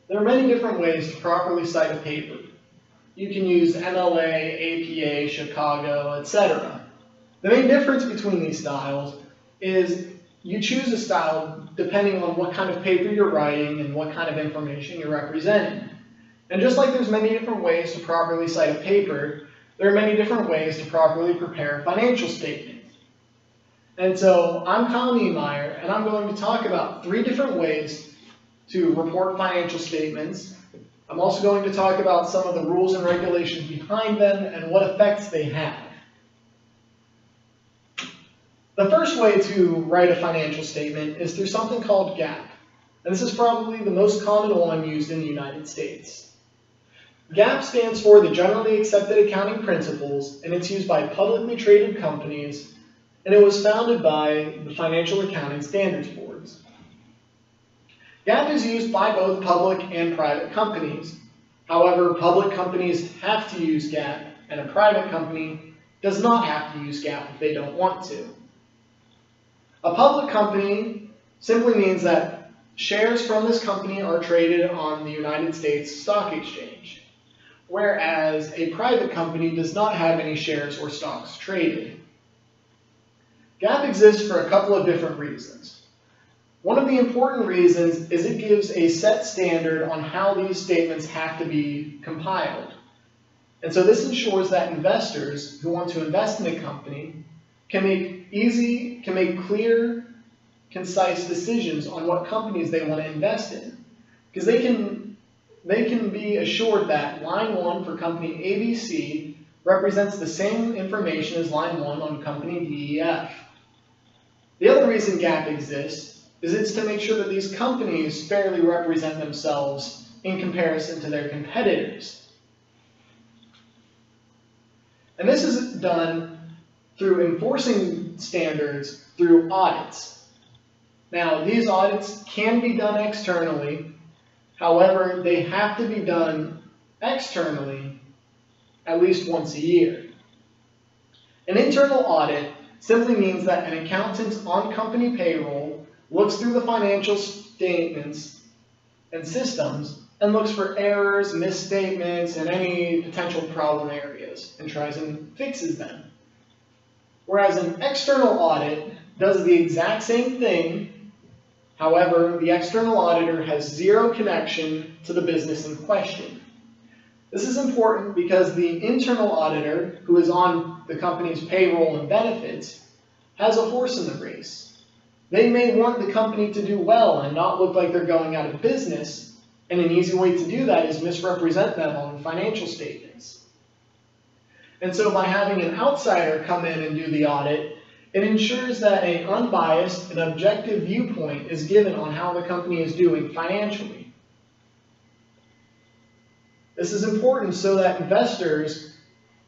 There are many different ways to properly cite a paper. You can use MLA, APA, Chicago, etc. The main difference between these styles is you choose a style depending on what kind of paper you're writing and what kind of information you're representing. And just like there's many different ways to properly cite a paper, there are many different ways to properly prepare a financial statement. And so I'm Kyle Niemeyer, and I'm going to talk about 3 different ways to report financial statements. I'm also going to talk about some of the rules and regulations behind them and what effects they have. The first way to write a financial statement is through something called GAAP, and this is probably the most common one used in the United States. GAAP stands for the Generally Accepted Accounting Principles, and it's used by publicly traded companies, and it was founded by the Financial Accounting Standards Boards. GAAP is used by both public and private companies. However, public companies have to use GAAP, and a private company does not have to use GAAP if they don't want to. A public company simply means that shares from this company are traded on the United States Stock Exchange, whereas a private company does not have any shares or stocks traded. GAAP exists for a couple of different reasons. One of the important reasons is it gives a set standard on how these statements have to be compiled. And so this ensures that investors who want to invest in a company can make clear, concise decisions on what companies they want to invest in. Because they can be assured that line 1 for company ABC represents the same information as line 1 on company DEF. The other reason GAAP exists is it's to make sure that these companies fairly represent themselves in comparison to their competitors. And this is done through enforcing standards through audits. Now, these audits can be done externally. However, they have to be done externally at least once a year. An internal audit simply means that an accountant on company payroll looks through the financial statements and systems and looks for errors, misstatements, and any potential problem areas and tries and fixes them. Whereas an external audit does the exact same thing. However, the external auditor has zero connection to the business in question. This is important because the internal auditor, who is on the company's payroll and benefits, has a horse in the race. They may want the company to do well and not look like they're going out of business, and an easy way to do that is misrepresent them on the financial statements. And so by having an outsider come in and do the audit, it ensures that an unbiased and objective viewpoint is given on how the company is doing financially. This is important so that investors,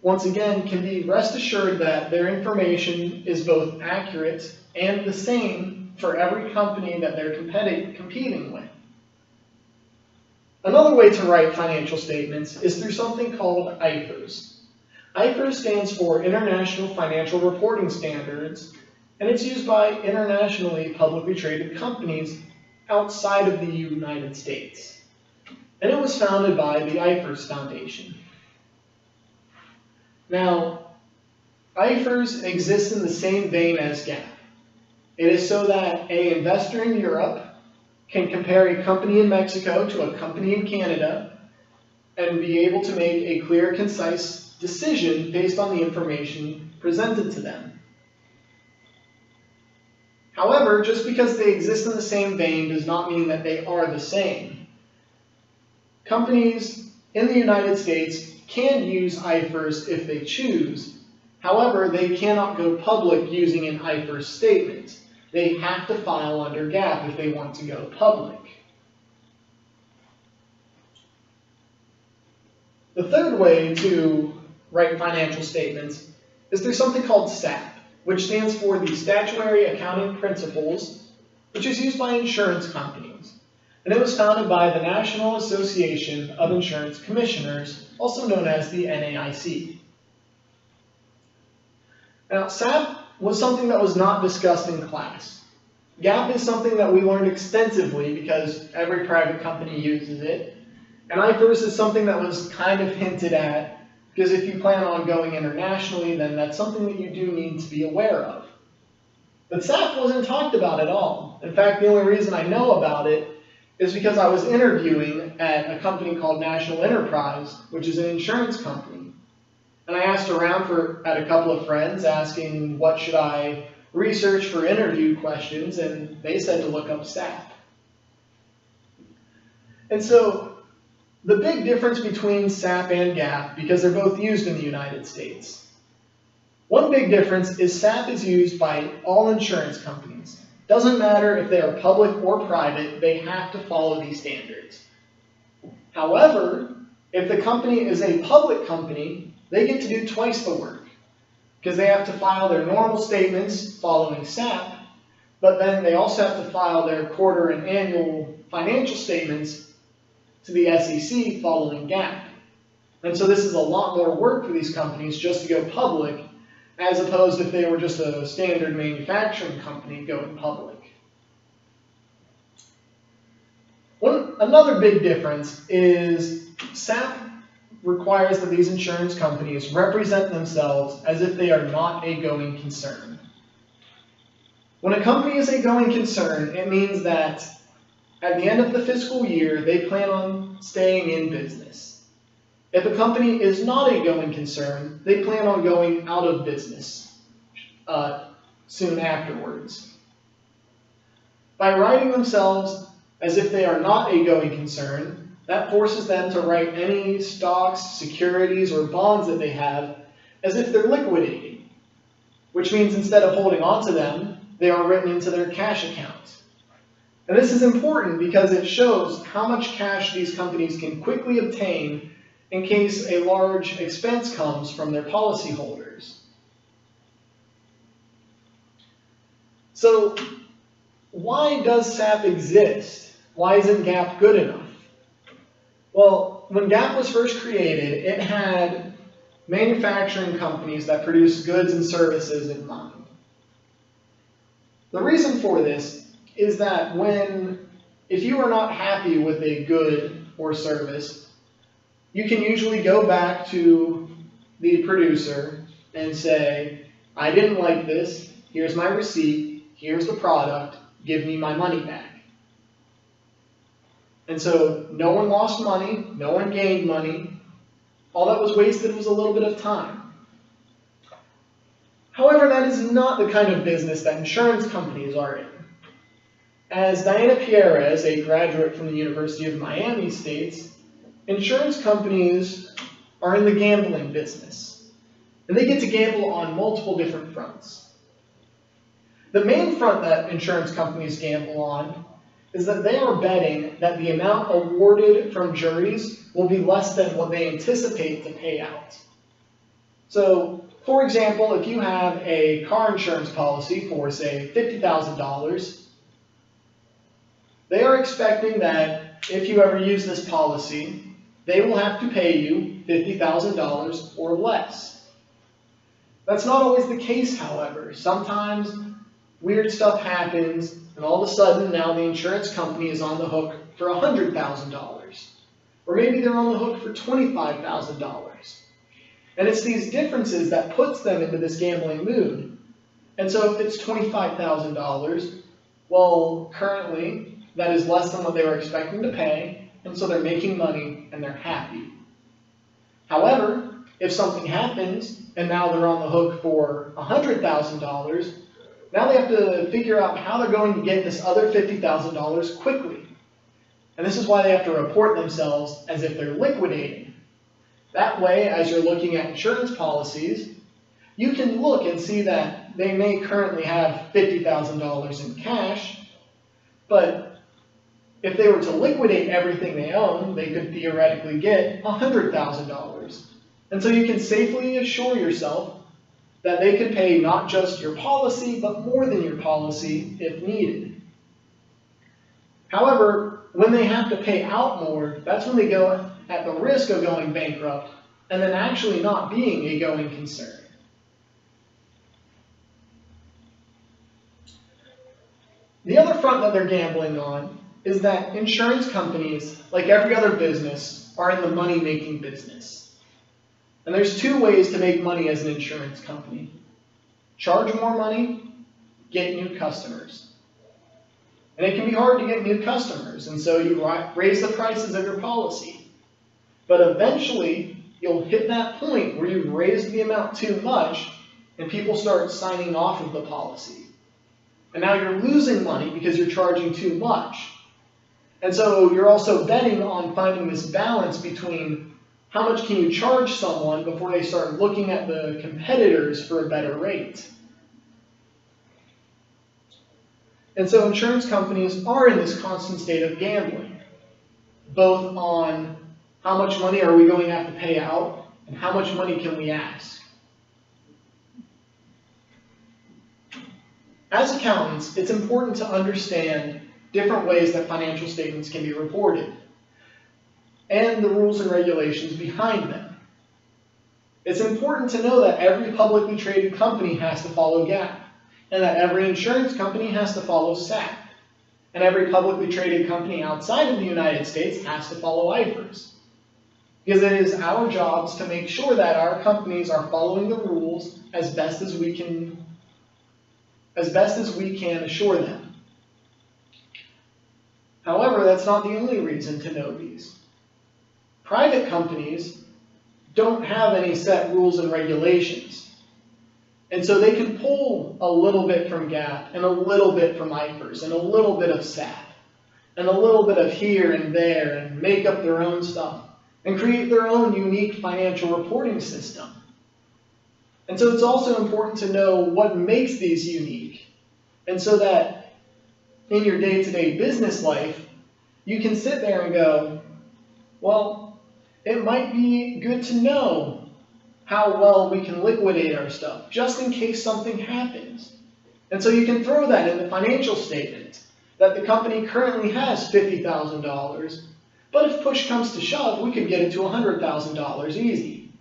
once again, can be rest assured that their information is both accurate and the same for every company that they're competing with. Another way to write financial statements is through something called IFRS. IFRS stands for International Financial Reporting Standards, and it's used by internationally publicly traded companies outside of the United States. And it was founded by the IFRS Foundation. Now, IFRS exists in the same vein as GAAP. It is so that an investor in Europe can compare a company in Mexico to a company in Canada and be able to make a clear, concise decision based on the information presented to them. However, just because they exist in the same vein does not mean that they are the same. Companies in the United States can use IFRS if they choose. However, they cannot go public using an IFRS statement. They have to file under GAAP if they want to go public. The third way to write financial statements is through something called SAP, which stands for the Statutory Accounting Principles, which is used by insurance companies. And it was founded by the National Association of Insurance Commissioners, also known as the NAIC. Now, SAP was something that was not discussed in class. GAAP is something that we learned extensively because every private company uses it. And IFRS is something that was kind of hinted at because if you plan on going internationally, then that's something that you do need to be aware of. But SAP wasn't talked about at all. In fact, the only reason I know about it is because I was interviewing at a company called National Enterprise, which is an insurance company. And I asked around at a couple of friends asking what should I research for interview questions, and they said to look up SAP. And so the big difference between SAP and GAAP, because they're both used in the United States. One big difference is SAP is used by all insurance companies. Doesn't matter if they are public or private, they have to follow these standards. However, if the company is a public company, they get to do twice the work because they have to file their normal statements following SAP, but then they also have to file their quarter and annual financial statements to the SEC following GAAP. And so this is a lot more work for these companies just to go public, as opposed if they were just a standard manufacturing company going public. Another big difference is SAP requires that these insurance companies represent themselves as if they are not a going concern. When a company is a going concern, it means that at the end of the fiscal year, they plan on staying in business. If a company is not a going concern, they plan on going out of business soon afterwards. By writing themselves as if they are not a going concern, that forces them to write any stocks, securities, or bonds that they have as if they're liquidating, which means instead of holding on to them, they are written into their cash account. And this is important because it shows how much cash these companies can quickly obtain in case a large expense comes from their policyholders. So, why does SAP exist? Why isn't GAAP good enough? Well, when GAAP was first created, it had manufacturing companies that produce goods and services in mind. The reason for this is that if you are not happy with a good or service, you can usually go back to the producer and say, I didn't like this, here's my receipt, here's the product, give me my money back. And so no one lost money, no one gained money. All that was wasted was a little bit of time. However, that is not the kind of business that insurance companies are in. As Diana Pierres, a graduate from the University of Miami, states, insurance companies are in the gambling business. And they get to gamble on multiple different fronts. The main front that insurance companies gamble on is that they are betting that the amount awarded from juries will be less than what they anticipate to pay out. So, for example, if you have a car insurance policy for, say, $50,000, they are expecting that if you ever use this policy, they will have to pay you $50,000 or less. That's not always the case, however. Sometimes weird stuff happens, and all of a sudden now the insurance company is on the hook for $100,000. Or maybe they're on the hook for $25,000. And it's these differences that puts them into this gambling mood. And so if it's $25,000, well, currently that is less than what they were expecting to pay, and so they're making money and they're happy. However, if something happens and now they're on the hook for $100,000, now they have to figure out how they're going to get this other $50,000 quickly. And this is why they have to report themselves as if they're liquidating. That way, as you're looking at insurance policies, you can look and see that they may currently have $50,000 in cash, but if they were to liquidate everything they own, they could theoretically get $100,000. And so you can safely assure yourself that they could pay not just your policy, but more than your policy if needed. However, when they have to pay out more, that's when they go at the risk of going bankrupt and then actually not being a going concern. The other front that they're gambling on is that insurance companies, like every other business, are in the money-making business. And there's two ways to make money as an insurance company. Charge more money, get new customers. And it can be hard to get new customers, and so you raise the prices of your policy. But eventually, you'll hit that point where you've raised the amount too much, and people start signing off of the policy. And now you're losing money because you're charging too much. And so you're also betting on finding this balance between how much can you charge someone before they start looking at the competitors for a better rate. And so insurance companies are in this constant state of gambling, both on how much money are we going to have to pay out and how much money can we ask. As accountants, it's important to understand different ways that financial statements can be reported and the rules and regulations behind them. It's important to know that every publicly traded company has to follow GAAP, and that every insurance company has to follow SAP, and every publicly traded company outside of the United States has to follow IFRS. Because it is our jobs to make sure that our companies are following the rules as best as we can assure them. However, that's not the only reason to know these. Private companies don't have any set rules and regulations. And so they can pull a little bit from GAAP and a little bit from IFRS and a little bit of SAP and a little bit of here and there and make up their own stuff and create their own unique financial reporting system. And so it's also important to know what makes these unique. And so that in your day-to-day business life, you can sit there and go, well, it might be good to know how well we can liquidate our stuff, just in case something happens. And so you can throw that in the financial statement, that the company currently has $50,000, but if push comes to shove, we could get it to $100,000 easy.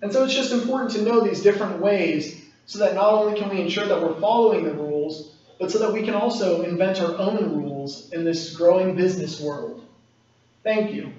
And so it's just important to know these different ways so that not only can we ensure that we're following the rules, but so that we can also invent our own rules in this growing business world. Thank you.